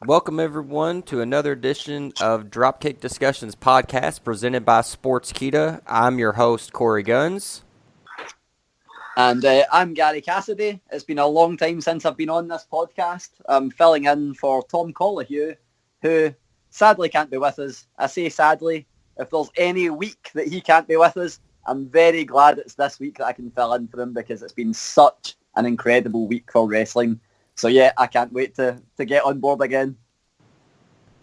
Welcome, everyone, to another edition of Dropkick Discussions podcast presented by SportsKeeda. I'm your host, Korey Gunz. And I'm Gary Cassidy. It's been a long time since I've been on this podcast. I'm filling in for Tom Collahue, who sadly can't be with us. I say sadly. If there's any week that he can't be with us, I'm very glad it's this week that I can fill in for him because it's been such an incredible week for wrestling. So yeah, I can't wait to get on board again.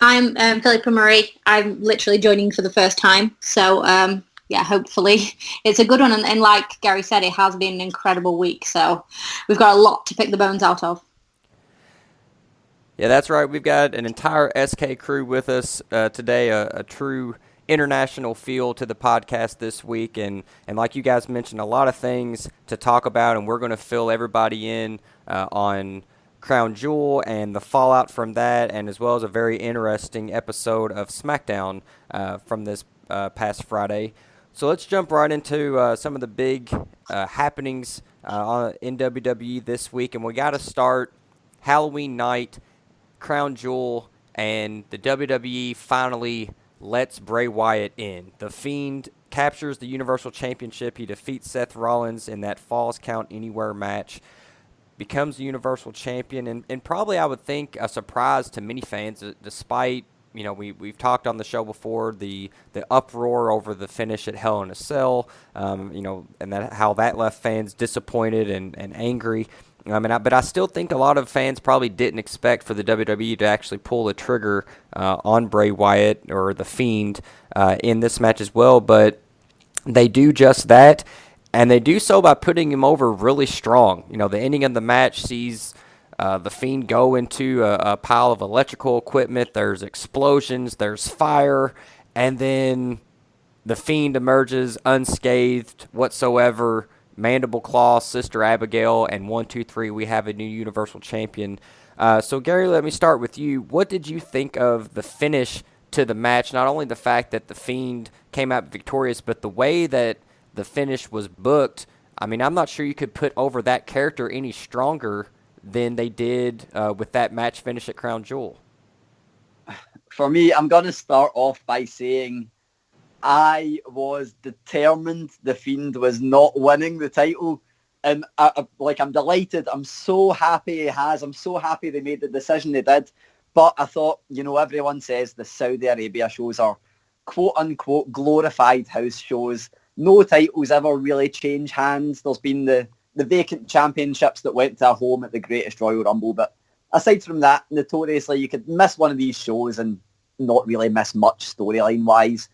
I'm Phillipa Marie. I'm literally joining for the first time. So yeah, hopefully it's a good one. And like Gary said, it has been an incredible week. So we've got a lot to pick the bones out of. Yeah, that's right. We've got an entire SK crew with us today, a true international feel to the podcast this week. And like you guys mentioned, a lot of things to talk about, and we're going to fill everybody in on Crown Jewel and the fallout from that, and as well as a very interesting episode of SmackDown from this past Friday. So let's jump right into some of the big happenings in WWE this week, and we got to start Halloween night, Crown Jewel, and the WWE finally lets Bray Wyatt in. The Fiend captures the Universal Championship. He defeats Seth Rollins in that Falls Count Anywhere match, becomes the Universal Champion, and probably I would think a surprise to many fans, despite, you know, we've talked on the show before, the uproar over the finish at Hell in a Cell, you know, and that how that left fans disappointed and angry. But I still think a lot of fans probably didn't expect for the WWE to actually pull the trigger on Bray Wyatt or The Fiend in this match as well, but they do just that. And they do so by putting him over really strong. You know, the ending of the match sees the Fiend go into a pile of electrical equipment. There's explosions, there's fire, and then the Fiend emerges unscathed whatsoever. Mandible Claw, Sister Abigail, and 1, 2, 3, we have a new Universal Champion. So, Gary, let me start with you. What did you think of the finish to the match? Not only the fact that the Fiend came out victorious, but the way that the finish was booked. I mean, I'm not sure you could put over that character any stronger than they did with that match finish at Crown Jewel. For me, I'm going to start off by saying I was determined the Fiend was not winning the title. And I'm delighted. I'm so happy he has. I'm so happy they made the decision they did. But I thought, you know, everyone says the Saudi Arabia shows are quote-unquote glorified house shows. No titles ever really change hands. There's been the vacant championships that went to a home at the Greatest Royal Rumble. But aside from that, notoriously, you could miss one of these shows and not really miss much storyline-wise.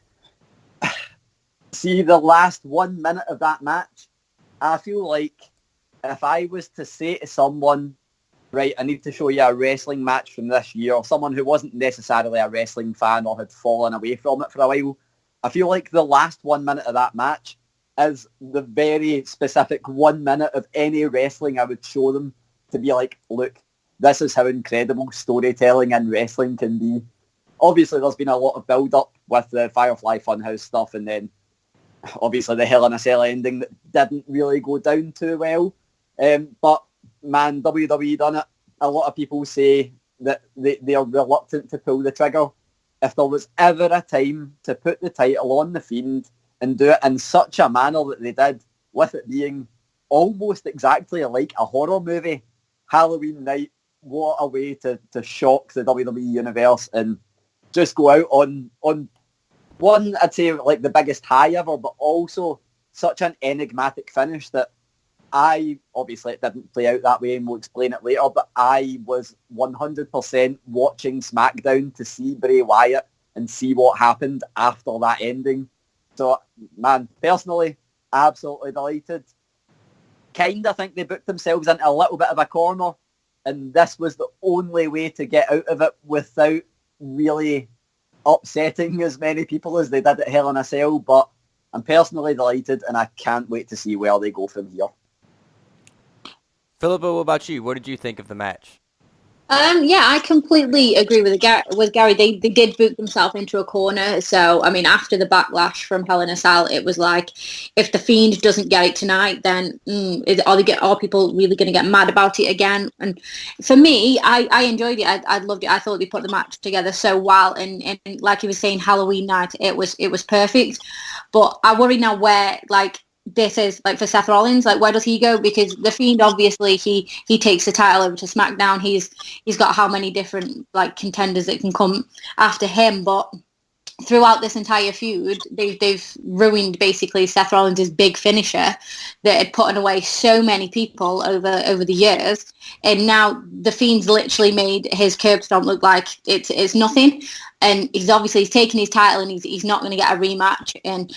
See, the last 1 minute of that match, I feel like if I was to say to someone, right, I need to show you a wrestling match from this year, or someone who wasn't necessarily a wrestling fan or had fallen away from it for a while, I feel like the last 1 minute of that match is the very specific 1 minute of any wrestling I would show them to be like, look, this is how incredible storytelling in wrestling can be. Obviously, there's been a lot of build-up with the Firefly Funhouse stuff, and then obviously the Hell in a Cell ending that didn't really go down too well. But, man, WWE done it. A lot of people say that they are reluctant to pull the trigger. If there was ever a time to put the title on the Fiend and do it in such a manner that they did, with it being almost exactly like a horror movie, Halloween night, what a way to shock the WWE Universe and just go out on one, I'd say, like the biggest high ever, but also such an enigmatic finish that obviously it didn't play out that way and we'll explain it later, but I was 100% watching SmackDown to see Bray Wyatt and see what happened after that ending. So, man, personally, absolutely delighted. Kind of think they booked themselves into a little bit of a corner, and this was the only way to get out of it without really upsetting as many people as they did at Hell in a Cell, but I'm personally delighted and I can't wait to see where they go from here. Phillipa, what about you? What did you think of the match? Yeah, I completely agree with Gary. They did boot themselves into a corner. So, I mean, after the backlash from Hell in a Cell, it was like, if the Fiend doesn't get it tonight, then are people really going to get mad about it again? And for me, I enjoyed it. I loved it. I thought they put the match together so well. And like you were saying, Halloween night, it was perfect. But I worry now where, like, this is like for Seth Rollins, like where does he go? Because the Fiend, obviously he takes the title over to SmackDown. He's got how many different like contenders that can come after him, but throughout this entire feud, they've ruined basically Seth Rollins' big finisher that had put away so many people over the years, and now the Fiend's literally made his curb stomp look like it's nothing. And he's taken his title and he's not going to get a rematch. And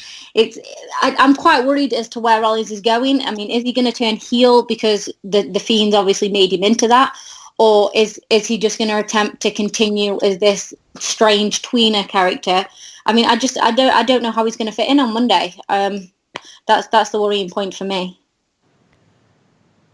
I'm quite worried as to where Rollins is going. I mean, is he going to turn heel because the Fiend's obviously made him into that? Or is he just going to attempt to continue as this strange tweener character? I mean, I don't know how he's going to fit in on Monday. That's the worrying point for me.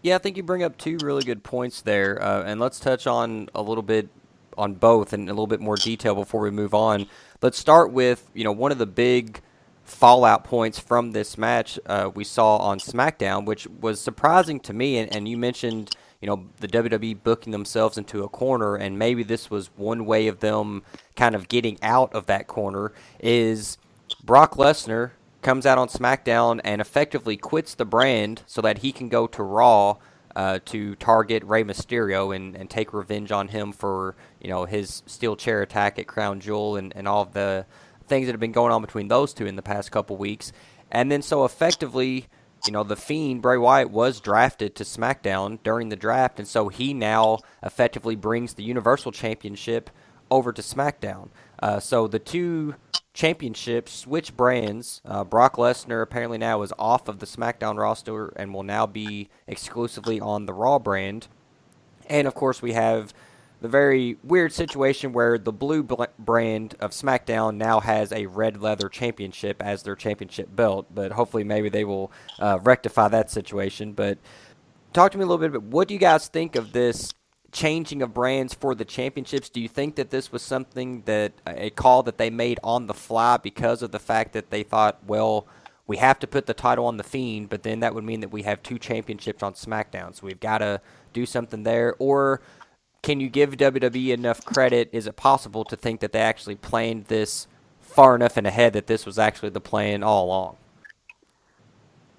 Yeah, I think you bring up two really good points there, and let's touch on a little bit on both in a little bit more detail before we move on. Let's start with, one of the big fallout points from this match we saw on SmackDown, which was surprising to me, and you mentioned, the WWE booking themselves into a corner, and maybe this was one way of them kind of getting out of that corner, is Brock Lesnar comes out on SmackDown and effectively quits the brand so that he can go to Raw to target Rey Mysterio and take revenge on him for, his steel chair attack at Crown Jewel and all of the things that have been going on between those two in the past couple weeks. And then so effectively, the Fiend, Bray Wyatt, was drafted to SmackDown during the draft, and so he now effectively brings the Universal Championship over to SmackDown. So the two championships switch brands. Brock Lesnar apparently now is off of the SmackDown roster and will now be exclusively on the Raw brand. And, of course, we have the very weird situation where the blue brand of SmackDown now has a red leather championship as their championship belt. But hopefully maybe they will rectify that situation. But talk to me a little bit about what do you guys think of this changing of brands for the championships? Do you think that this was something that a call that they made on the fly because of the fact that they thought, well, we have to put the title on the Fiend, but then that would mean that we have two championships on SmackDown, so we've got to do something there? Or can you give WWE enough credit? Is it possible to think that they actually planned this far enough in ahead that this was actually the plan all along?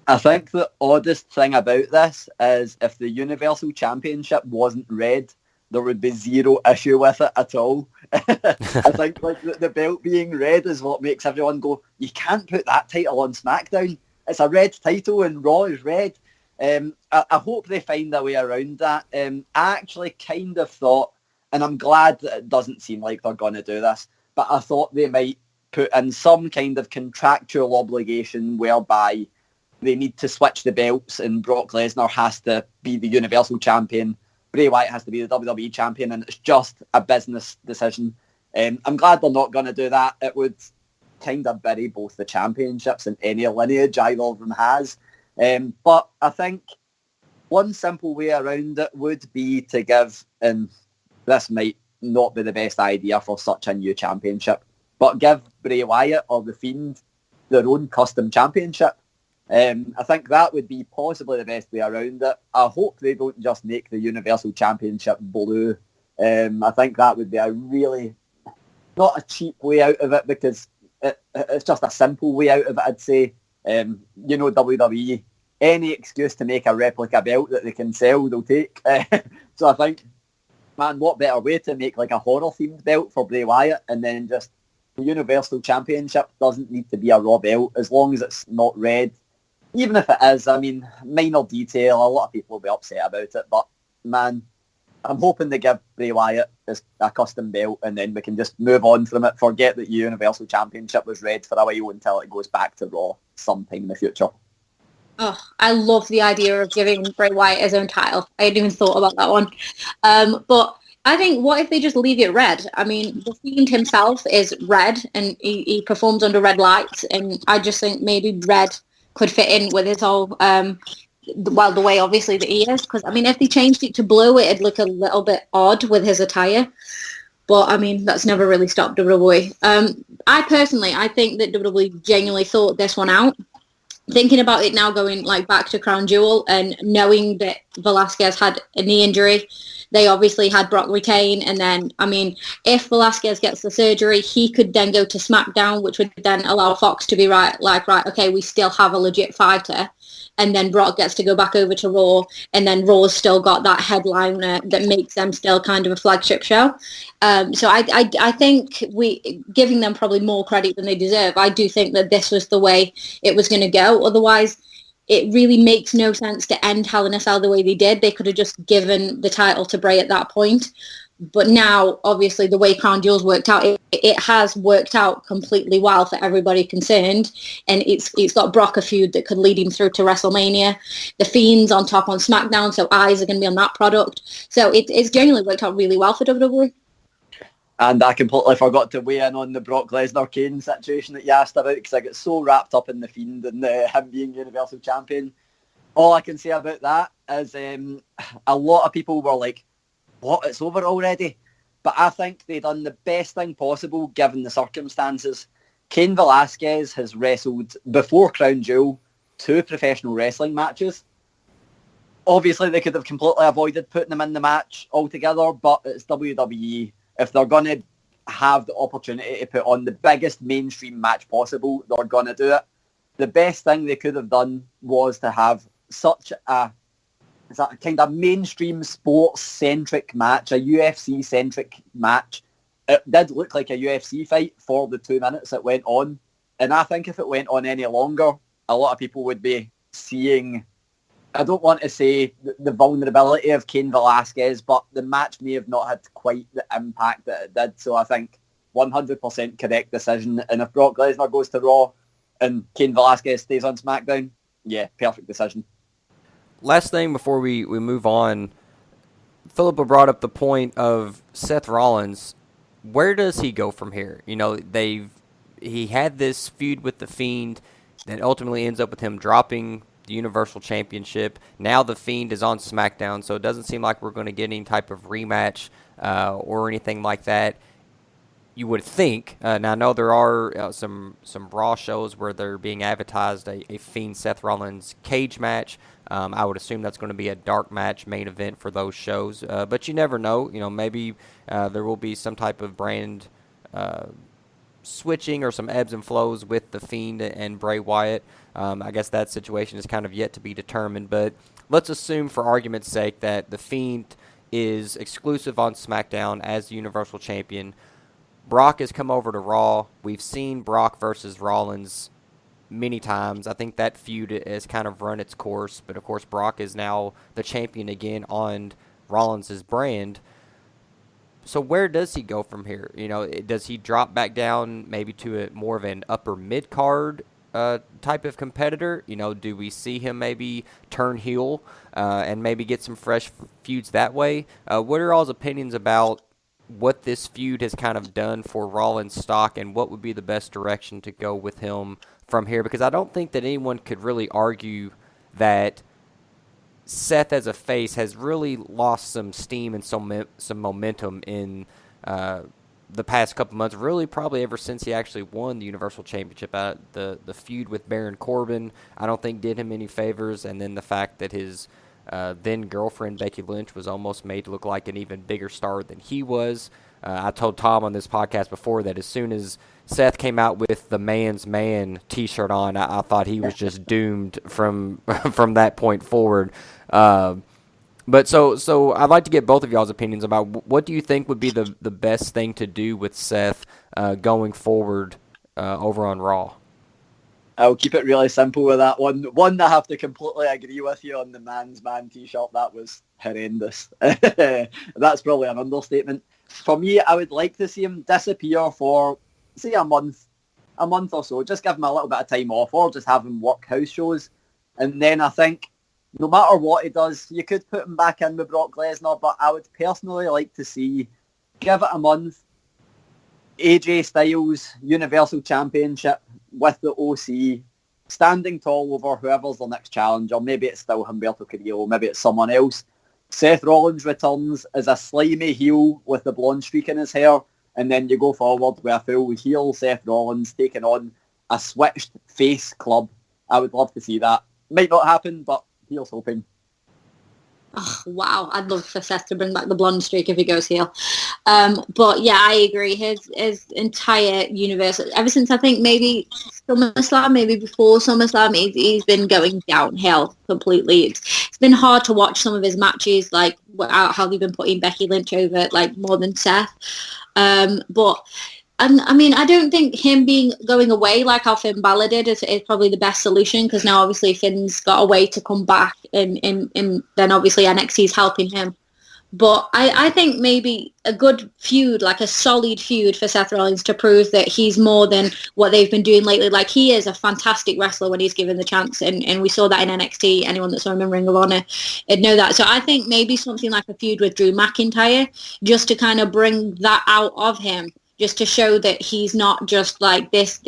I think the oddest thing about this is if the Universal Championship wasn't red, there would be zero issue with it at all. I think like the belt being red is what makes everyone go, you can't put that title on SmackDown. It's a red title and Raw is red. I hope they find a way around that. I actually kind of thought, and I'm glad that it doesn't seem like they're going to do this, but I thought they might put in some kind of contractual obligation whereby they need to switch the belts and Brock Lesnar has to be the Universal Champion, Bray Wyatt has to be the WWE Champion, and it's just a business decision. I'm glad they're not going to do that. It would kind of bury both the championships in any lineage either of them has. But I think one simple way around it would be to give, and this might not be the best idea for such a new championship, but give Bray Wyatt or The Fiend their own custom championship. I think that would be possibly the best way around it. I hope they don't just make the Universal Championship blue. I think that would be a really, not a cheap way out of it, because it's just a simple way out of it, I'd say. WWE, any excuse to make a replica belt that they can sell, they'll take. So I think, man, what better way to make like a horror-themed belt for Bray Wyatt, and then just the Universal Championship doesn't need to be a Raw belt, as long as it's not red. Even if it is, I mean, minor detail, a lot of people will be upset about it, but man, I'm hoping they give Bray Wyatt a custom belt and then we can just move on from it, forget that the Universal Championship was red for a while until it goes back to Raw sometime in the future. Oh, I love the idea of giving Bray Wyatt his own title. I hadn't even thought about that one. But I think, what if they just leave it red? I mean, The Fiend himself is red and he performs under red lights, and I just think maybe red could fit in with his whole well, the way obviously that he is, because I mean, if they changed it to blue, it'd look a little bit odd with his attire. But I mean, that's never really stopped WWE. I think that WWE genuinely thought this one out. Thinking about it now, going like back to Crown Jewel and knowing that Velasquez had a knee injury, they obviously had Brock retain. And then, I mean, if Velasquez gets the surgery, he could then go to SmackDown, which would then allow Fox to be right, okay, we still have a legit fighter. And then Brock gets to go back over to Raw, and then Raw's still got that headliner that makes them still kind of a flagship show. So I think giving them probably more credit than they deserve. I do think that this was the way it was going to go. Otherwise, it really makes no sense to end Hell in a Cell the way they did. They could have just given the title to Bray at that point. But now, obviously, the way Crown Jewel's worked out, it has worked out completely well for everybody concerned. And it's got Brock a feud that could lead him through to WrestleMania. The Fiend's on top on SmackDown, so eyes are going to be on that product. So it's genuinely worked out really well for WWE. And I completely forgot to weigh in on the Brock Lesnar Cain situation that you asked about, because I get so wrapped up in the Fiend and him being Universal Champion. All I can say about that is a lot of people were like, what, it's over already? But I think they done the best thing possible given the circumstances. Cain Velasquez has wrestled before Crown Jewel 2 professional wrestling matches. Obviously, they could have completely avoided putting him in the match altogether, but it's WWE. If they're going to have the opportunity to put on the biggest mainstream match possible, they're going to do it. The best thing they could have done was to have such a kind of mainstream sports-centric match, a UFC-centric match. It did look like a UFC fight for the 2 minutes it went on. And I think if it went on any longer, a lot of people would be seeing, I don't want to say the vulnerability of Cain Velasquez, but the match may have not had quite the impact that it did. So I think 100% correct decision. And if Brock Lesnar goes to Raw and Cain Velasquez stays on SmackDown, yeah, perfect decision. Last thing before we move on, Phillipa brought up the point of Seth Rollins. Where does he go from here? You know, he had this feud with The Fiend that ultimately ends up with him dropping the Universal Championship. Now The Fiend is on SmackDown, so it doesn't seem like we're going to get any type of rematch or anything like that. You would think. Now, I know there are some Raw shows where they're being advertised a Fiend Seth Rollins cage match. I would assume that's going to be a dark match main event for those shows. But you never know. You know, maybe there will be some type of brand switching or some ebbs and flows with The Fiend and Bray Wyatt. I guess that situation is kind of yet to be determined. But let's assume for argument's sake that The Fiend is exclusive on SmackDown as the Universal Champion. Brock has come over to Raw. We've seen Brock versus Rollins many times. I think that feud has kind of run its course, but of course Brock is now the champion again on Rollins' brand. So where does he go from here? You know, does he drop back down maybe to more of an upper mid-card type of competitor? You know, do we see him maybe turn heel and maybe get some fresh feuds that way? What are y'all's opinions about what this feud has kind of done for Rollins' stock, and what would be the best direction to go with him from here? Because I don't think that anyone could really argue that Seth as a face has really lost some steam and some momentum in the past couple months, really probably ever since he actually won the Universal Championship. The feud with Baron Corbin, I don't think did him any favors, and then the fact that his then-girlfriend Becky Lynch was almost made to look like an even bigger star than he was. I told Tom on this podcast before that as soon as Seth came out with the man's man T-shirt on, I thought he was just doomed from that point forward. But so I'd like to get both of y'all's opinions about what do you think would be the best thing to do with Seth going forward over on Raw? I'll keep it really simple with that one. One, I have to completely agree with you on the man's man T-shirt. That was horrendous. That's probably an understatement. For me, I would like to see him disappear for, say, a month or so. Just give him a little bit of time off, or just have him work house shows. And then I think, no matter what he does, you could put him back in with Brock Lesnar, but I would personally like to see, give it a month, AJ Styles Universal Championship with the OC, standing tall over whoever's the next challenger. Maybe it's still Humberto Carrillo, maybe it's someone else. Seth Rollins returns as a slimy heel with the blonde streak in his hair, and then you go forward with a full heel Seth Rollins taking on a switched face club. I would love to see that. Might not happen, but here's hoping. Oh, wow, I'd love for Seth to bring back the blonde streak if he goes heel. But yeah, I agree. His entire universe, ever since I think maybe SummerSlam, maybe before SummerSlam, he's been going downhill completely. It's been hard to watch some of his matches, like how they've been putting Becky Lynch over like more than Seth. But I mean, I don't think him going away like how Finn Balor did is probably the best solution, because now obviously Finn's got a way to come back, and then obviously NXT's helping him. But I think maybe a good feud, like a solid feud for Seth Rollins to prove that he's more than what they've been doing lately. Like, he is a fantastic wrestler when he's given the chance, and we saw that in NXT. Anyone that saw him in Ring of Honor would know that. So I think maybe something like a feud with Drew McIntyre, just to kind of bring that out of him, just to show that he's not just like this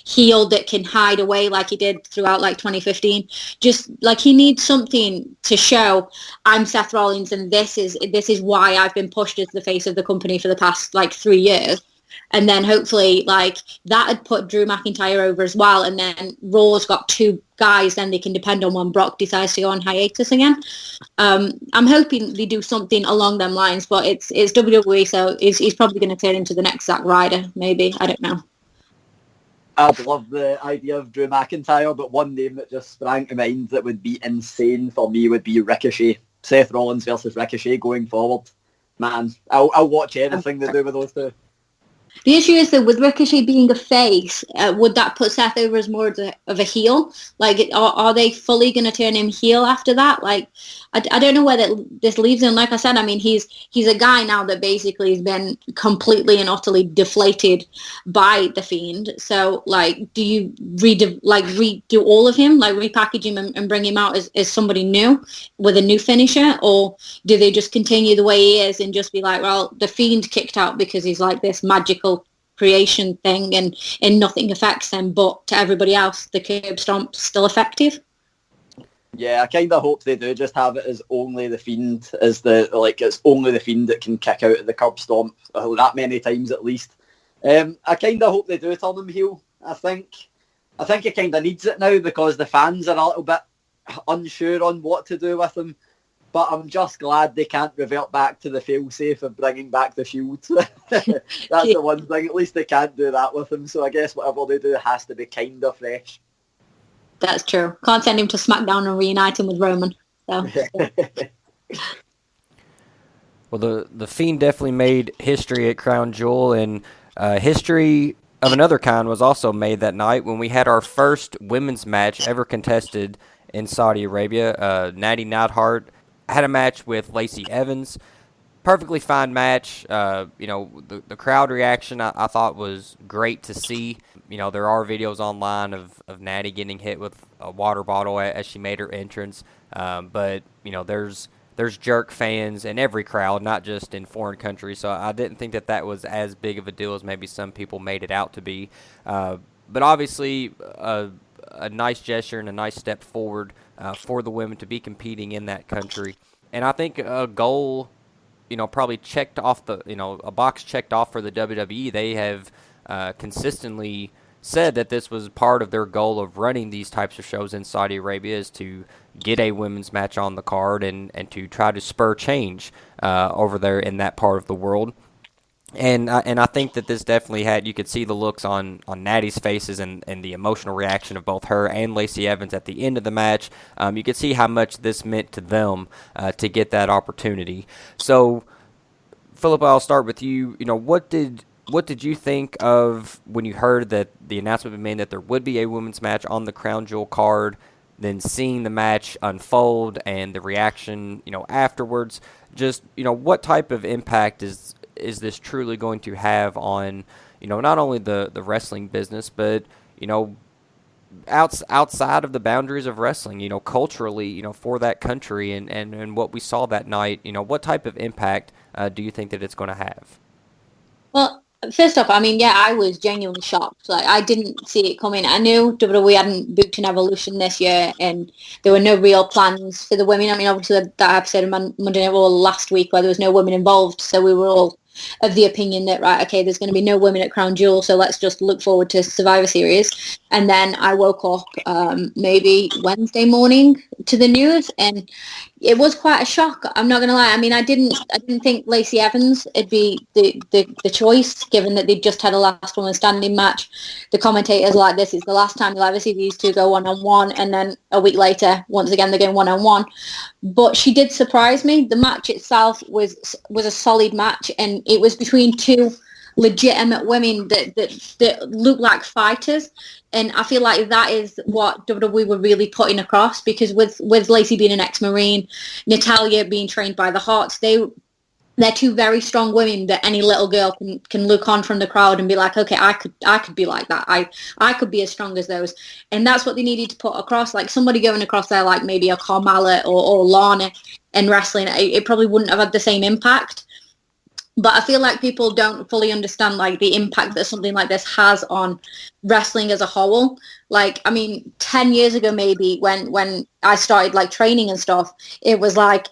heel that can hide away like he did throughout like 2015. Just like, he needs something to show, I'm Seth Rollins and this is why I've been pushed as the face of the company for the past like 3 years. And then hopefully like that had put Drew McIntyre over as well. And then Raw's got 2 guys then they can depend on when Brock decides to go on hiatus again. I'm hoping they do something along them lines, but it's WWE, so he's probably going to turn into the next Zack Ryder, maybe. I don't know. I'd love the idea of Drew McIntyre, but one name that just sprang to mind that would be insane for me would be Ricochet. Seth Rollins versus Ricochet going forward. Man, I'll watch anything they do with those two. The issue is that with Ricochet being a face, would that put Seth over as more of a heel? Like, are they fully going to turn him heel after that? Like, I don't know where this leaves him. Like I said, I mean, he's a guy now that basically has been completely and utterly deflated by The Fiend. So, like, do you redo all of him, like repackage him and bring him out as somebody new with a new finisher? Or do they just continue the way he is and just be like, well, The Fiend kicked out because he's like this magical creation thing and nothing affects him, but to everybody else the curb stomp's still effective? Yeah, I kind of hope they do just have it as only The Fiend, it's only The Fiend that can kick out of the curb stomp that many times at least. I kind of hope they do turn him heel. I think he kind of needs it now, because the fans are a little bit unsure on what to do with him. But I'm just glad they can't revert back to the fail-safe of bringing back the Shield. That's the one thing. At least they can't do that with him. So I guess whatever they do has to be kind of fresh. That's true. Can't send him to SmackDown and reunite him with Roman. So. Well, the Fiend definitely made history at Crown Jewel, and history of another kind was also made that night when we had our first women's match ever contested in Saudi Arabia. Natty Neidhart had a match with Lacey Evans. Perfectly fine match. The crowd reaction I thought was great to see. There are videos online of Natty getting hit with a water bottle as she made her entrance. But there's jerk fans in every crowd, not just in foreign countries. So I didn't think that was as big of a deal as maybe some people made it out to be. But obviously a nice gesture and a nice step forward for the women to be competing in that country. And I think a goal, probably checked off a box checked off for the WWE. They have consistently said that this was part of their goal of running these types of shows in Saudi Arabia, is to get a women's match on the card and to try to spur change over there in that part of the world. And I think that this definitely you could see the looks on Natty's faces and the emotional reaction of both her and Lacey Evans at the end of the match. You could see how much this meant to them to get that opportunity. So, Phillipa, I'll start with you. What did you think of when you heard that the announcement was made that there would be a women's match on the Crown Jewel card, then seeing the match unfold and the reaction, afterwards? Just, what type of impact is this truly going to have on, not only the wrestling business, but, outside of the boundaries of wrestling, culturally, for that country and what we saw that night, what type of impact do you think that it's going to have? Well, First off, I mean, yeah, I was genuinely shocked. Like, I didn't see it coming. I knew WWE hadn't booked an Evolution this year, and there were no real plans for the women. I mean, obviously, that episode of Monday Night Raw last week where there was no women involved, so we were all of the opinion that, right, okay, there's going to be no women at Crown Jewel, so let's just look forward to Survivor Series. And then I woke up maybe Wednesday morning to the news, and it was quite a shock. I'm not going to lie. I mean, I didn't think Lacey Evans would be the choice, given that they'd just had a last woman standing match. The commentators like, this is the last time you'll ever see these two go one-on-one, and then a week later, once again, they're going one-on-one. But she did surprise me. The match itself was a solid match, and it was between two legitimate women that look like fighters. And I feel like that is what WWE were really putting across, because with Lacey being an ex-Marine, Natalya being trained by the Hearts, they're two very strong women that any little girl can look on from the crowd and be like, okay, I could be like that. I could be as strong as those. And that's what they needed to put across. Like, somebody going across there like maybe a Carmella or Lana in wrestling, it probably wouldn't have had the same impact. But I feel like people don't fully understand, like, the impact that something like this has on wrestling as a whole. Like, I mean, 10 years ago maybe, when I started, like, training and stuff, it was like,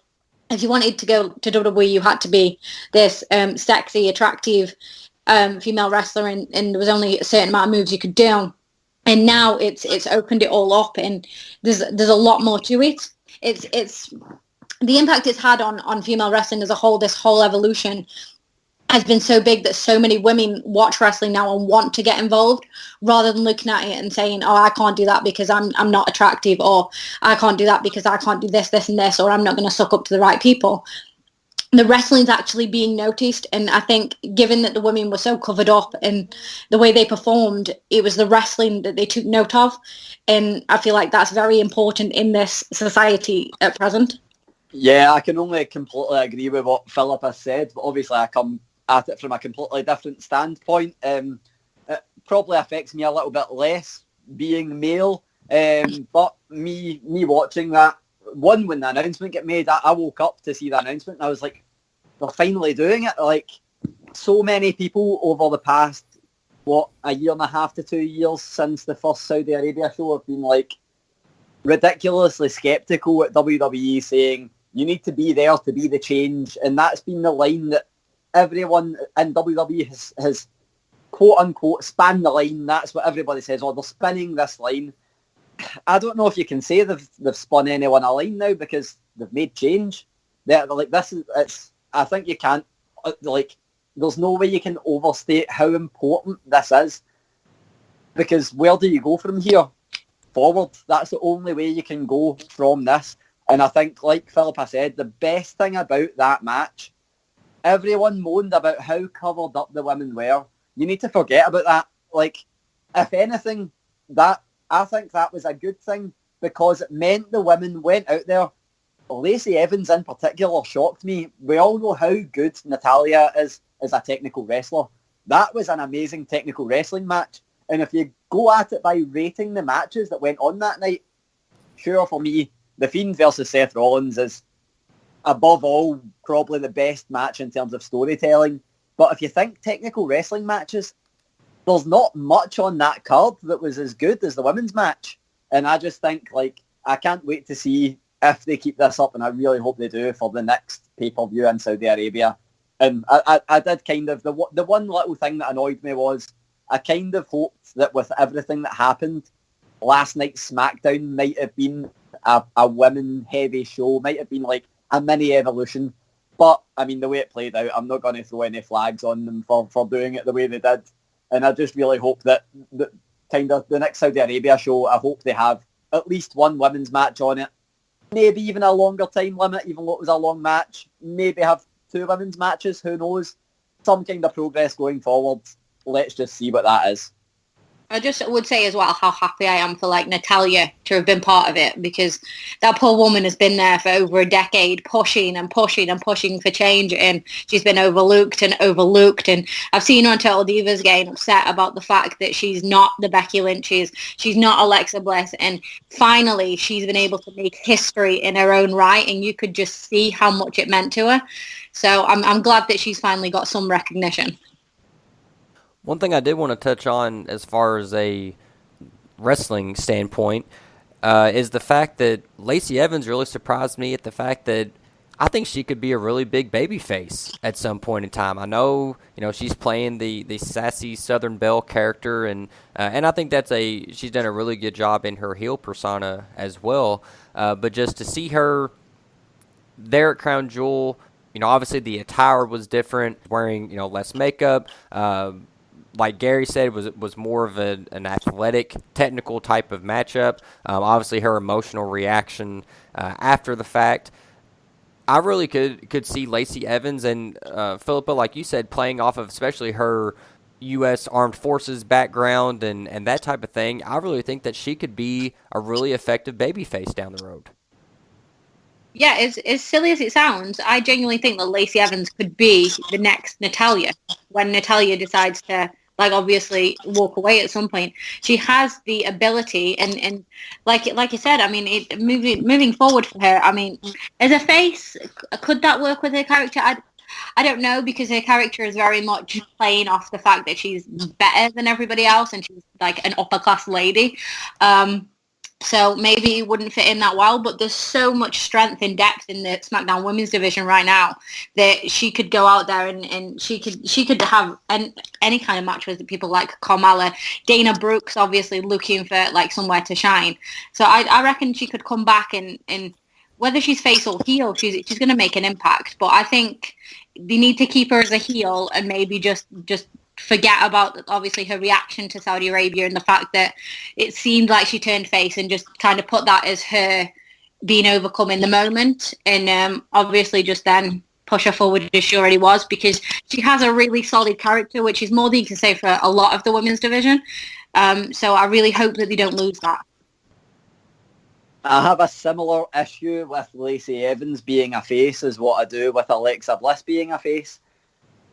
if you wanted to go to WWE, you had to be this sexy, attractive female wrestler, and there was only a certain amount of moves you could do. And now it's opened it all up, and there's a lot more to it. It's the impact it's had on female wrestling as a whole. This whole evolution has been so big that so many women watch wrestling now and want to get involved, rather than looking at it and saying, oh, I can't do that because I'm not attractive, or I can't do that because I can't do this, and this, or I'm not going to suck up to the right people. The wrestling's actually being noticed, and I think given that the women were so covered up and the way they performed, it was the wrestling that they took note of, and I feel like that's very important in this society at present. Yeah, I can only completely agree with what Phillipa said, but obviously I come at it from a completely different standpoint. It probably affects me a little bit less being male, but me watching that, when the announcement got made, I woke up to see the announcement and I was like, they're finally doing it. Like, so many people over the past, a year and a half to 2 years since the first Saudi Arabia show have been, like, ridiculously sceptical at WWE, saying you need to be there to be the change, and that's been the line that everyone in WWE has quote unquote spanned the line. That's what everybody says. Oh, they're spinning this line. I don't know if you can say they've spun anyone a line now, because they've made change. They're like, I think you can't, like, there's no way you can overstate how important this is, because where do you go from here? Forward. That's the only way you can go from this. And I think, like Phillipa said, the best thing about that match, everyone moaned about how covered up the women were. You need to forget about that. Like, if anything, I think that was a good thing, because it meant the women went out there. Lacey Evans in particular shocked me. We all know how good Natalya is as a technical wrestler. That was an amazing technical wrestling match. And if you go at it by rating the matches that went on that night, sure, for me, The Fiend versus Seth Rollins is, above all, probably the best match in terms of storytelling. But if you think technical wrestling matches, there's not much on that card that was as good as the women's match. And I just think, like, I can't wait to see if they keep this up, and I really hope they do, for the next pay-per-view in Saudi Arabia. And I did kind of, the one little thing that annoyed me was, I kind of hoped that with everything that happened, last night's SmackDown might have been a women-heavy show, might have been like a mini Evolution. But, I mean, the way it played out, I'm not going to throw any flags on them for doing it the way they did. And I just really hope that kind of the next Saudi Arabia show, I hope they have at least one women's match on it. Maybe even a longer time limit, even though it was a long match. Maybe have 2 women's matches, who knows? Some kind of progress going forward. Let's just see what that is. I just would say as well how happy I am for, like, Natalya to have been part of it, because that poor woman has been there for over a decade, pushing and pushing and pushing for change, and she's been overlooked. And I've seen her on Total Divas getting upset about the fact that she's not the Becky Lynch's, she's not Alexa Bliss, and finally she's been able to make history in her own right, and you could just see how much it meant to her. So I'm glad that she's finally got some recognition. One thing I did want to touch on as far as a wrestling standpoint is the fact that Lacey Evans really surprised me at the fact that I think she could be a really big babyface at some point in time. I know, she's playing the sassy Southern Belle character, and I think she's done a really good job in her heel persona as well. But just to see her there at Crown Jewel, obviously the attire was different, wearing less makeup. Like Gary said, was more of an athletic, technical type of matchup. Obviously, her emotional reaction after the fact. I really could see Lacey Evans and Phillipa, like you said, playing off of especially her U.S. Armed Forces background and that type of thing. I really think that she could be a really effective babyface down the road. Yeah, as silly as it sounds, I genuinely think that Lacey Evans could be the next Natalya when Natalya decides to, obviously walk away at some point. She has the ability, and like you said, I mean, moving forward for her, I mean, as a face, could that work with her character? I don't know, because her character is very much playing off the fact that she's better than everybody else and she's like an upper class lady. So maybe it wouldn't fit in that well, but there's so much strength and depth in the SmackDown Women's division right now that she could go out there and she could have any kind of match with people like Carmella. Dana Brooks obviously looking for somewhere to shine. So I reckon she could come back and whether she's face or heel, she's going to make an impact. But I think they need to keep her as a heel and maybe just forget about obviously her reaction to Saudi Arabia and the fact that it seemed like she turned face, and just kind of put that as her being overcome in the moment, and obviously just then push her forward as she already was, because she has a really solid character, which is more than you can say for a lot of the women's division. So I really hope that they don't lose that. I have a similar issue with Lacey Evans being a face as what I do with Alexa Bliss being a face.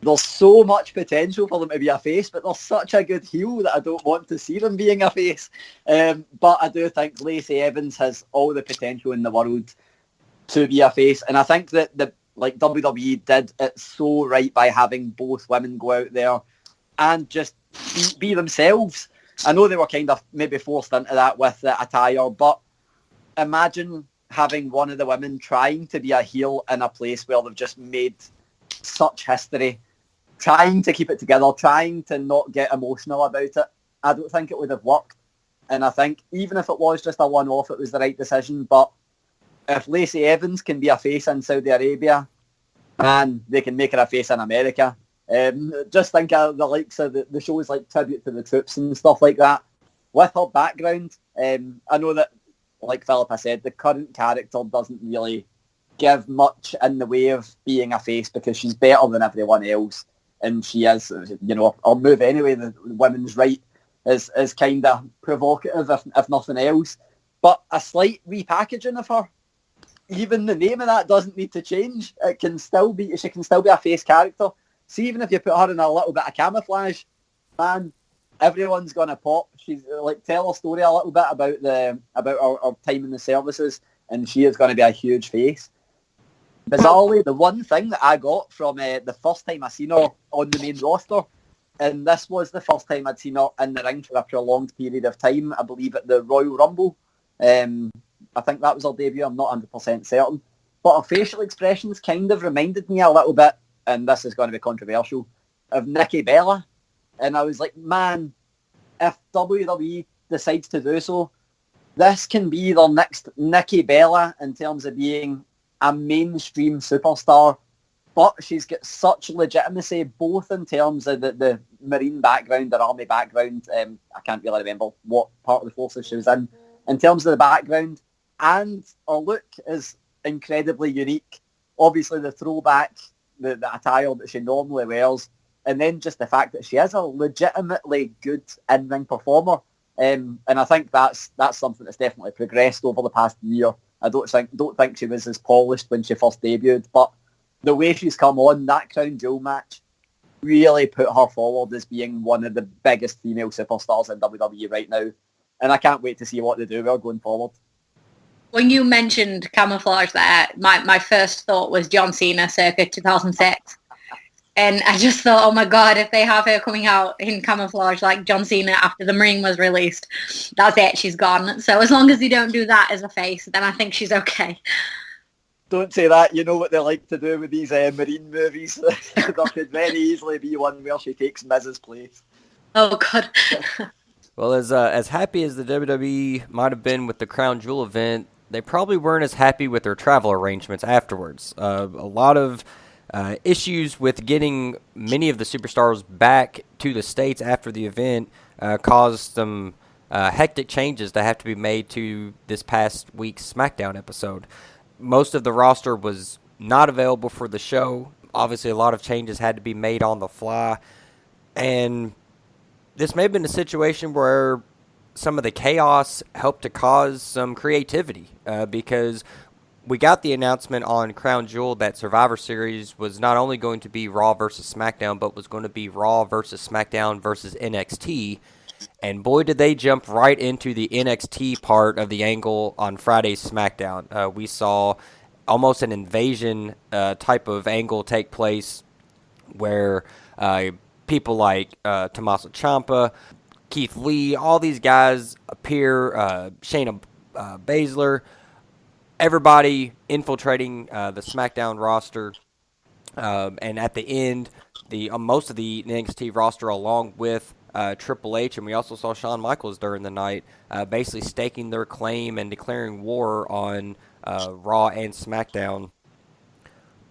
There's so much potential for them to be a face, but they're such a good heel that I don't want to see them being a face. But I do think Lacey Evans has all the potential in the world to be a face. And I think that WWE did it so right by having both women go out there and just be themselves. I know they were kind of maybe forced into that with the attire, but imagine having one of the women trying to be a heel in a place where they've just made such history, trying to keep it together, trying to not get emotional about it. I don't think it would have worked. And I think even if it was just a one-off, it was the right decision. But if Lacey Evans can be a face in Saudi Arabia, and they can make her a face in America, just think of the likes of the shows like Tribute to the Troops and stuff like that. With her background, I know that, like Phillipa said, the current character doesn't really give much in the way of being a face because she's better than everyone else, and she is, her move anyway, the women's right, is kind of provocative if nothing else. But a slight repackaging of her, even the name of that doesn't need to change. She can still be a face character. See, even if you put her in a little bit of camouflage, man, everyone's gonna pop. She's tell her story a little bit about her time in the services, and she is going to be a huge face. Bizarrely, the one thing that I got from the first time I seen her on the main roster, and this was the first time I'd seen her in the ring for a prolonged period of time, I believe at the Royal Rumble. I think that was her debut, I'm not 100% certain. But her facial expressions kind of reminded me a little bit, and this is going to be controversial, of Nikki Bella. And I was like, man, if WWE decides to do so, this can be their next Nikki Bella in terms of being a mainstream superstar, but she's got such legitimacy both in terms of the Marine background, or Army background, I can't really remember what part of the forces she was in terms of the background, and her look is incredibly unique. Obviously the throwback, the attire that she normally wears, and then just the fact that she is a legitimately good in-ring performer. And I think that's something that's definitely progressed over the past year. I don't think she was as polished when she first debuted, but the way she's come on, that Crown Jewel match really put her forward as being one of the biggest female superstars in WWE right now. And I can't wait to see what they do with her going forward. When you mentioned camouflage there, my first thought was John Cena circa 2006. And I just thought, oh my God, if they have her coming out in camouflage like John Cena after the ring was released, that's it, she's gone. So as long as they don't do that as a face, then I think she's okay. Don't say that. You know what they like to do with these Marine movies. There could very easily be one where she takes Miz's place. Oh, God. Well, as happy as the WWE might have been with the Crown Jewel event, they probably weren't as happy with their travel arrangements afterwards. A lot of issues with getting many of the superstars back to the States after the event caused some hectic changes that have to be made to this past week's SmackDown episode. Most of the roster was not available for the show. Obviously, a lot of changes had to be made on the fly. And this may have been a situation where some of the chaos helped to cause some creativity because we got the announcement on Crown Jewel that Survivor Series was not only going to be Raw versus SmackDown, but was going to be Raw versus SmackDown versus NXT. And boy, did they jump right into the NXT part of the angle on Friday's SmackDown. We saw almost an invasion type of angle take place where people like Tommaso Ciampa, Keith Lee, all these guys appear, Shayna Baszler, everybody infiltrating the SmackDown roster. And at the end, most of the NXT roster, along with Triple H, and we also saw Shawn Michaels during the night, basically staking their claim and declaring war on Raw and SmackDown.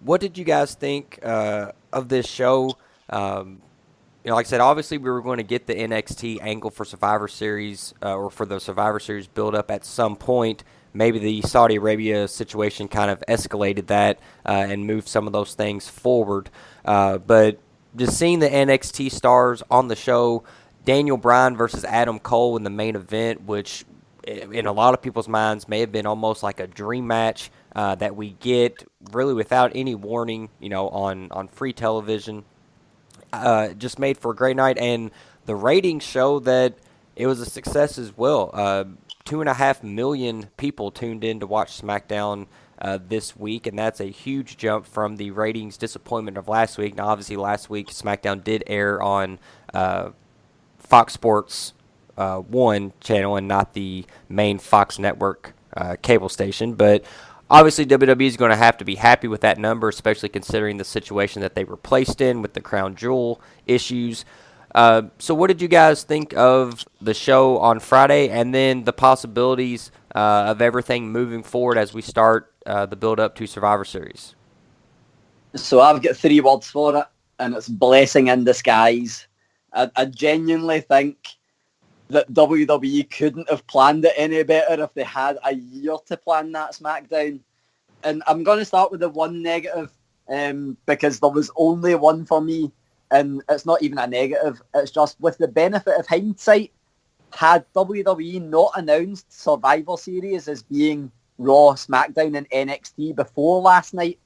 What did you guys think of this show? Like I said, obviously we were going to get the NXT angle for Survivor Series or for the Survivor Series build-up at some point. Maybe the Saudi Arabia situation kind of escalated that and moved some of those things forward. But just seeing the NXT stars on the show, Daniel Bryan versus Adam Cole in the main event, which in a lot of people's minds may have been almost like a dream match that we get really without any warning, on free television. Just made for a great night, and the ratings show that it was a success as well. 2.5 million people tuned in to watch SmackDown this week, and that's a huge jump from the ratings disappointment of last week. Now, obviously, last week SmackDown did air on Fox Sports 1 channel and not the main Fox Network cable station, but obviously, WWE is going to have to be happy with that number, especially considering the situation that they were placed in with the Crown Jewel issues. So what did you guys think of the show on Friday and then the possibilities of everything moving forward as we start the build-up to Survivor Series? So I've got 3 words for it, and it's blessing in disguise. I genuinely think that WWE couldn't have planned it any better if they had a year to plan that SmackDown. And I'm going to start with the one negative because there was only one for me, and it's not even a negative. It's just with the benefit of hindsight, had WWE not announced Survivor Series as being Raw, SmackDown and NXT before last night,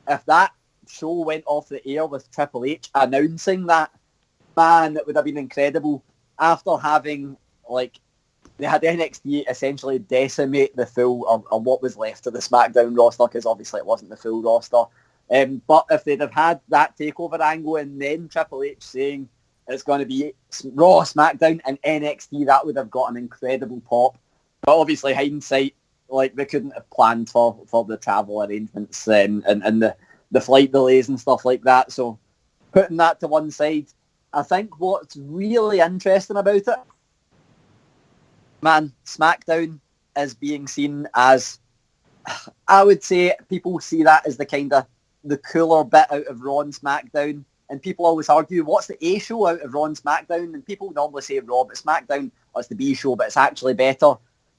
if that show went off the air with Triple H announcing that, man, it would have been incredible. After having, they had NXT essentially decimate the full, or what was left of the SmackDown roster, because obviously it wasn't the full roster. But if they'd have had that takeover angle and then Triple H saying it's going to be Raw, SmackDown and NXT, that would have got an incredible pop. But obviously, hindsight, they couldn't have planned for the travel arrangements and the flight delays and stuff like that. So putting that to one side, I think what's really interesting about it, man, SmackDown is being seen as, I would say people see that as the kind of the cooler bit out of Raw and SmackDown. And people always argue, what's the A show out of Raw and SmackDown? And people normally say Raw, but SmackDown, it's the B show, but it's actually better.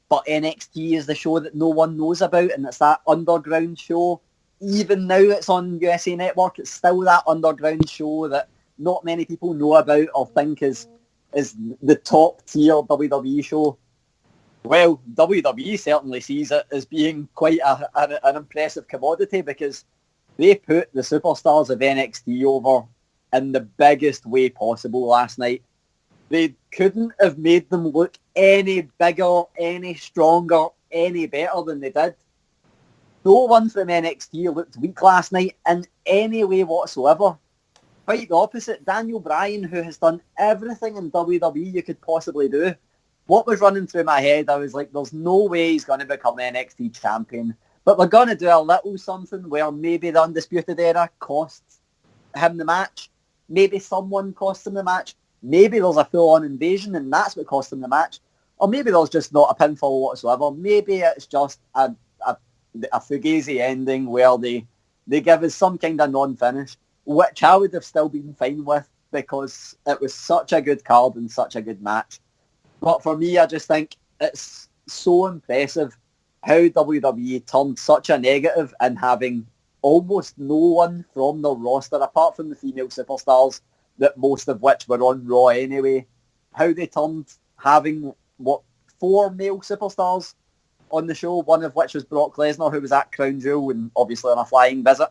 But NXT is the show that no one knows about, and it's that underground show. Even now it's on USA Network, it's still that underground show that not many people know about or think is the top tier WWE show. Well, WWE certainly sees it as being quite an impressive commodity because they put the superstars of NXT over in the biggest way possible last night. They couldn't have made them look any bigger, any stronger, any better than they did. No one from NXT looked weak last night in any way whatsoever. Quite the opposite. Daniel Bryan, who has done everything in WWE you could possibly do. What was running through my head, I was like, there's no way he's going to become NXT champion. But we're going to do a little something where maybe the Undisputed Era costs him the match. Maybe someone costs him the match. Maybe there's a full-on invasion and that's what cost him the match. Or maybe there's just not a pinfall whatsoever. Maybe it's just a fugazi ending where they give us some kind of non-finish, which I would have still been fine with because it was such a good card and such a good match. But for me, I just think it's so impressive how WWE turned such a negative in having almost no one from the roster, apart from the female superstars, that most of which were on Raw anyway. How they turned having, 4 male superstars on the show, one of which was Brock Lesnar, who was at Crown Jewel and obviously on a flying visit.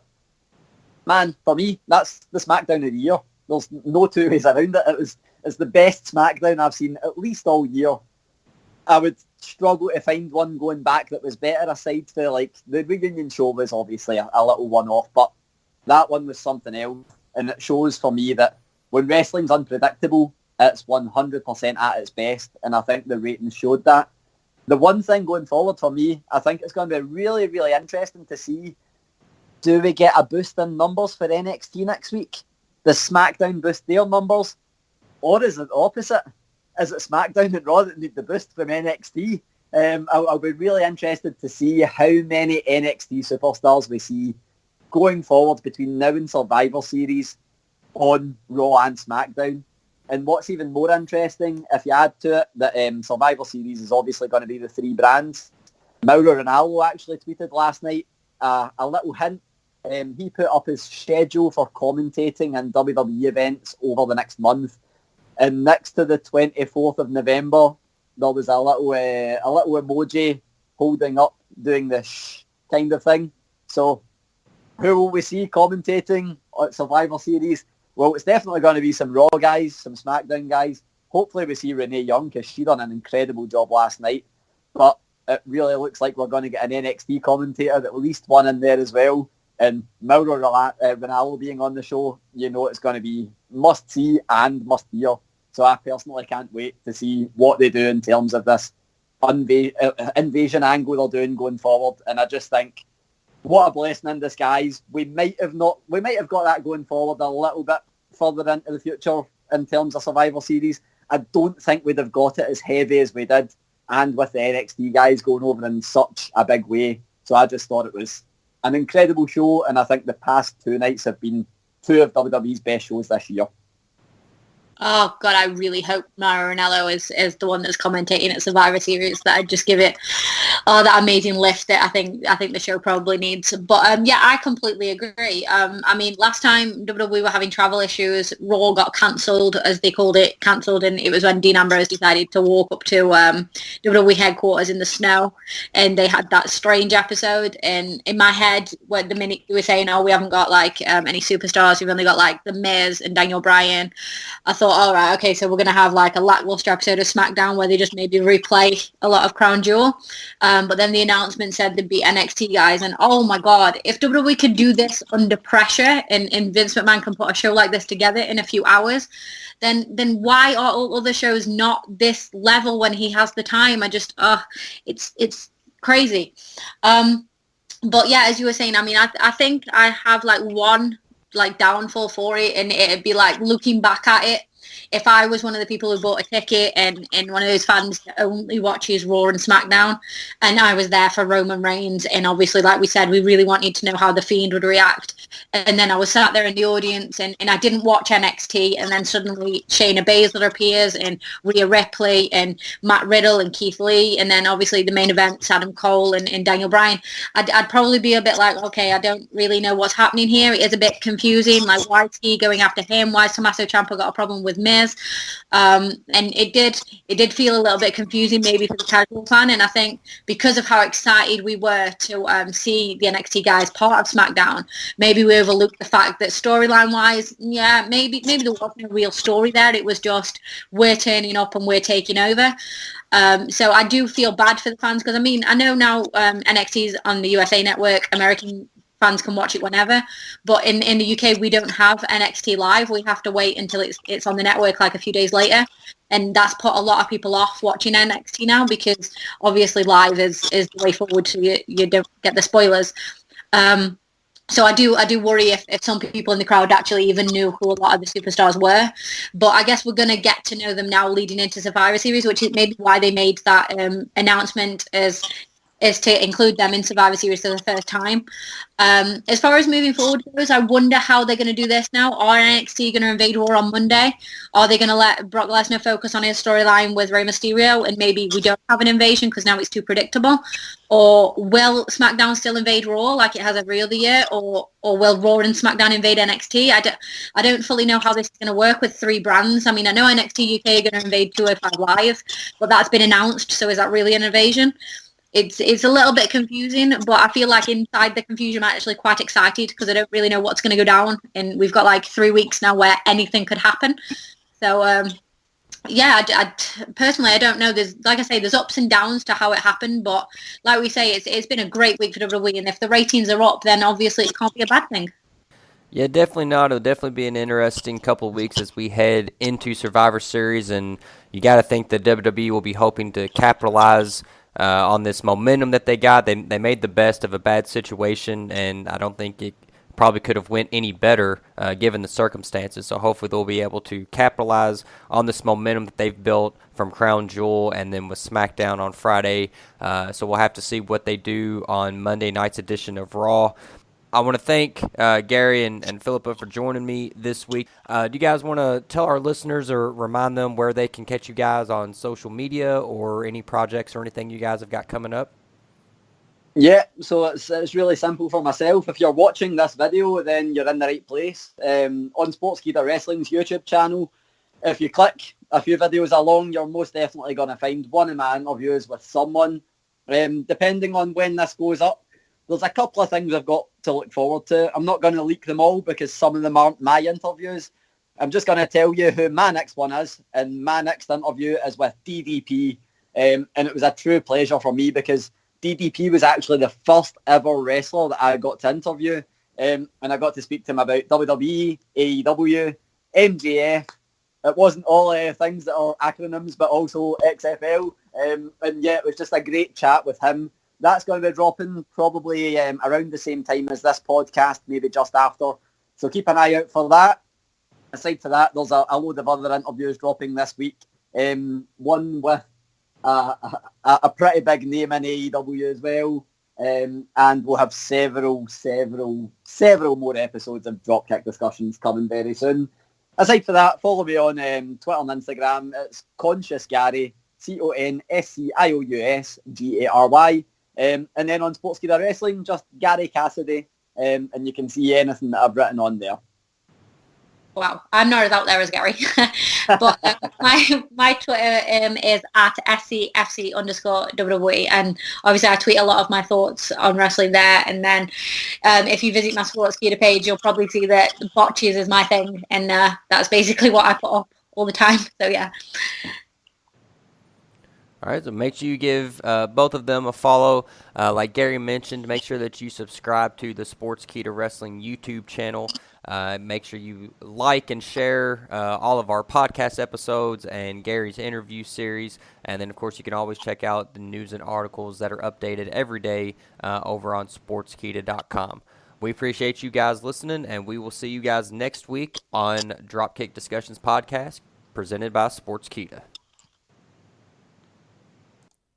Man, for me, that's the SmackDown of the year. There's no two ways around it. It's the best SmackDown I've seen at least all year. I would struggle to find one going back that was better, aside to like the reunion show was obviously a little one-off, but that one was something else. And it shows for me that when wrestling's unpredictable, it's 100% at its best, and I think the ratings showed that. The one thing going forward for me, I think it's going to be really, really interesting to see, do we get a boost in numbers for NXT next week? Does SmackDown boost their numbers? Or is it the opposite? Is it SmackDown and Raw that need the boost from NXT? I'll be really interested to see how many NXT superstars we see going forward between now and Survivor Series on Raw and SmackDown. And what's even more interesting, if you add to it, that Survivor Series is obviously going to be the 3 brands. Mauro Ranallo actually tweeted last night a little hint. He put up his schedule for commentating and WWE events over the next month. And next to the 24th of November, there was a little emoji holding up, doing this kind of thing. So who will we see commentating at Survivor Series? Well, it's definitely going to be some Raw guys, some SmackDown guys. Hopefully we see Renee Young, because she done an incredible job last night. But it really looks like we're going to get an NXT commentator, at least one in there as well. And Mauro Ranallo being on the show, you know it's going to be must-see and must-hear. So I personally can't wait to see what they do in terms of this invasion angle they're doing going forward. And I just think, what a blessing in disguise. We might have got that going forward a little bit further into the future in terms of Survivor Series. I don't think we'd have got it as heavy as we did, and with the NXT guys going over in such a big way. So I just thought it was an incredible show, and I think the past 2 nights have been 2 of WWE's best shows this year. Oh God, I really hope Mauro Ranallo is the one that's commentating at Survivor Series. That I'd just give it that amazing lift that I think the show probably needs. But yeah, I completely agree. I mean, last time WWE were having travel issues, Raw got cancelled, as they called it, cancelled, and it was when Dean Ambrose decided to walk up to WWE headquarters in the snow, and they had that strange episode. And in my head, when the minute you were saying, "Oh, we haven't got like any superstars, we've only got like the Miz and Daniel Bryan," I thought, all right, okay, so we're going to have like a lackluster episode of SmackDown where they just maybe replay a lot of Crown Jewel. But then the announcement said there'd be NXT guys, and oh my God, if WWE could do this under pressure and Vince McMahon can put a show like this together in a few hours, then why are all other shows not this level when he has the time? I just, it's crazy. But yeah, as you were saying, I mean, I think I have like one like downfall for it, and it'd be like looking back at it. If I was one of the people who bought a ticket and one of those fans that only watches Raw and SmackDown, and I was there for Roman Reigns, and obviously, like we said, we really wanted to know how The Fiend would react, and then I was sat there in the audience, and I didn't watch NXT, and then suddenly Shayna Baszler appears, and Rhea Ripley, and Matt Riddle, and Keith Lee, and then obviously the main events, Adam Cole and Daniel Bryan. I'd probably be a bit like, okay, I don't really know what's happening here. It is a bit confusing, like why is he going after him? Why has Tommaso Ciampa got a problem with Miz? And it did feel a little bit confusing maybe for the casual fan, and I think because of how excited we were to see the NXT guys part of SmackDown, maybe we overlooked the fact that storyline wise, yeah, maybe there wasn't a real story there. It was just we're turning up and we're taking over. So I do feel bad for the fans, because I mean, I know now NXT's on the USA Network, American fans can watch it whenever. But in the UK, we don't have NXT Live. We have to wait until it's on the network like a few days later. And that's put a lot of people off watching NXT now, because obviously live is the way forward, so you don't get the spoilers. So I do worry if some people in the crowd actually even knew who a lot of the superstars were. But I guess we're going to get to know them now leading into Survivor Series, which is maybe why they made that announcement is to include them in Survivor Series for the first time. As far as moving forward goes, I wonder how they're going to do this now. Are NXT going to invade Raw on Monday? Are they going to let Brock Lesnar focus on his storyline with Rey Mysterio, and maybe we don't have an invasion because now it's too predictable? Or will SmackDown still invade Raw like it has every other year? Or will Raw and SmackDown invade NXT? I don't fully know how this is going to work with 3 brands. I mean, I know NXT UK are going to invade 205 Live, but that's been announced, so is that really an invasion? It's a little bit confusing, but I feel like inside the confusion I'm actually quite excited, because I don't really know what's going to go down, and we've got like 3 weeks now where anything could happen. So I personally, I don't know. There's, like I say, there's ups and downs to how it happened, but like we say, it's been a great week for WWE, and if the ratings are up, then obviously it can't be a bad thing. Yeah, definitely not. It'll definitely be an interesting couple of weeks as we head into Survivor Series, and you got to think that WWE will be hoping to capitalize on this momentum that they got. They made the best of a bad situation, and I don't think it probably could have went any better given the circumstances. So hopefully they'll be able to capitalize on this momentum that they've built from Crown Jewel and then with SmackDown on Friday. So we'll have to see what they do on Monday night's edition of Raw. I want to thank Gary and Phillipa for joining me this week. Do you guys want to tell our listeners or remind them where they can catch you guys on social media or any projects or anything you guys have got coming up? Yeah, so it's really simple for myself. If you're watching this video, then you're in the right place. On SportsKeeda Wrestling's YouTube channel, if you click a few videos along, you're most definitely going to find one of my interviews with someone. Depending on when this goes up, there's a couple of things I've got to look forward to. I'm not going to leak them all because some of them aren't my interviews. I'm just going to tell you who my next one is, and my next interview is with DDP, and it was a true pleasure for me because DDP was actually the first ever wrestler that I got to interview, and I got to speak to him about WWE, AEW, MJF. It wasn't all things that are acronyms, but also XFL, and yeah, it was just a great chat with him. That's going to be dropping probably around the same time as this podcast, maybe just after. So keep an eye out for that. Aside to that, there's a load of other interviews dropping this week. One with a pretty big name in AEW as well. And we'll have several more episodes of Dropkick discussions coming very soon. Aside for that, follow me on Twitter and Instagram. It's Conscious Gary, CONSCIOUSGARY. And then on SportsKeeda Wrestling, just Gary Cassidy, and you can see anything that I've written on there. Wow, I'm not as out there as Gary. But my Twitter is at SCFC_WWE, and obviously I tweet a lot of my thoughts on wrestling there. And then if you visit my SportsKeeda page, you'll probably see that botches is my thing, and that's basically what I put up all the time. So yeah. All right, so make sure you give both of them a follow. Like Gary mentioned, make sure that you subscribe to the SportsKeeda Wrestling YouTube channel. Make sure you like and share all of our podcast episodes and Gary's interview series. And then, of course, you can always check out the news and articles that are updated every day over on SportsKeeda.com. We appreciate you guys listening, and we will see you guys next week on Dropkick Discussions Podcast, presented by SportsKeeda.